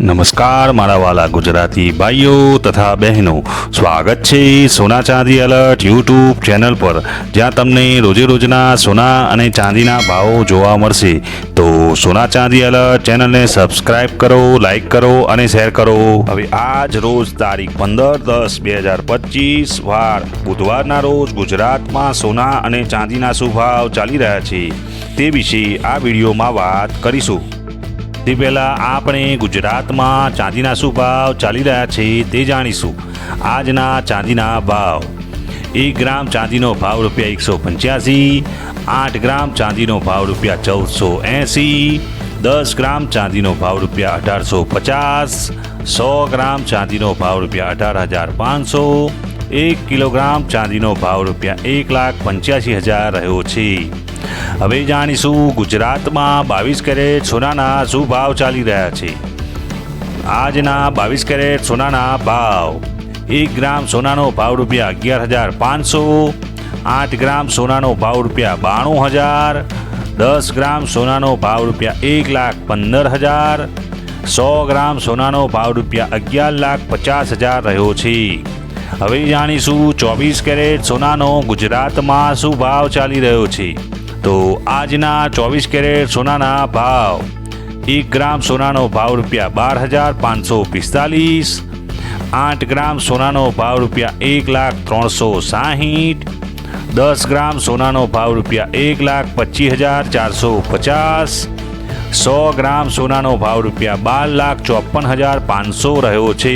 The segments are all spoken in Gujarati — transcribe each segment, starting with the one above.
નમસ્કાર મારા વાલા ગુજરાતી ભાઈઓ તથા બહેનો, સ્વાગત છે સોના ચાંદી એલર્ટ યુટ્યુબ ચેનલ પર, જ્યાં તમને રોજે રોજના સોના અને ચાંદીના ભાવો જોવા મળશે. તો સોના ચાંદી એલર્ટ ચેનલને સબસ્ક્રાઇબ કરો, લાઈક કરો અને શેર કરો. હવે આજ રોજ તારીખ 15/10/2025 વાર બુધવારના રોજ ગુજરાતમાં સોના અને ચાંદીના શું ભાવ ચાલી રહ્યા છે તે વિશે આ વિડીયોમાં વાત કરીશું. તે પહેલાં આપણે ગુજરાતમાં ચાંદીના શું ભાવ ચાલી રહ્યા છે તે જાણીશું. આજના ચાંદીના ભાવ: 1 ગ્રામ ચાંદીનો ભાવ ₹185, 8 ગ્રામ ચાંદીનો ભાવ ₹1480, 10 ગ્રામ ચાંદીનો ભાવ ₹1850, 100 ગ્રામ ચાંદીનો ભાવ ₹18,500, 1 કિલોગ્રામ ચાંદીનો ભાવ ₹1,85,000 રહ્યો છે. હવે જાણીશું ગુજરાતમાં 22 કેરેટ સોનાના શું ભાવ ચાલી રહ્યા છે. આજના 22 કેરેટ સોનાના ભાવ: 1 ગ્રામ સોનાનો ભાવ ₹11,500, 8 ગ્રામ સોનાનો ભાવ ₹92,000, 10 ગ્રામ સોનાનો ભાવ ₹1,15,000, 100 ગ્રામ સોનાનો ભાવ ₹11,50,000 રહ્યો છે. હવે જાણીશું 24 કેરેટ સોનાનો ગુજરાતમાં શું ભાવ ચાલી રહ્યો છે. તો આજના 24 કેરેટ સોનાના ભાવ: 1 ગ્રામ સોનાનો ભાવ ₹12,545, 8 ગ્રામ સોનાનો ભાવ ₹1,03,60, 10 ગ્રામ સોનાનો ભાવ ₹1,25,450, 100 ગ્રામ સોનાનો ભાવ ₹12,54,500 રહ્યો છે.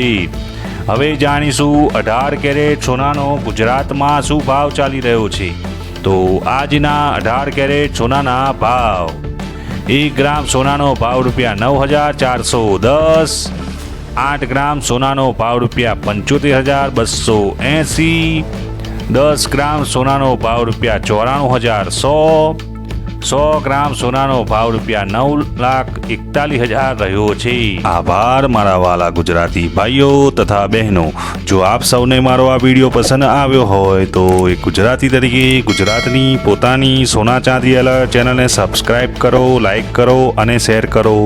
હવે જાણીશું 18 કેરેટ સોનાનો ગુજરાતમાં શું ભાવ ચાલી રહ્યો છે. તો આજના 18 કેરેટ સોનાના ભાવ: 1 ગ્રામ સોનાનો ભાવ ₹9,410, 8 ગ્રામ સોનાનો ભાવ ₹75,280, 10 ગ્રામ સોનાનો ભાવ ₹94,100, 100 ગ્રામ સોનાનો ભાવ ₹9,41,000 રહ્યો છે. આભાર મારા વાલા ગુજરાતી ભાઈઓ તથા બહેનો. જો આપ સૌને મારો આ વિડીયો પસંદ આવ્યો હોય તો એક ગુજરાતી તરીકે ગુજરાતની પોતાની સોના ચાંદી એલર્ટ ચેનલને સબસ્ક્રાઇબ કરો, લાઈક કરો અને શેર કરો.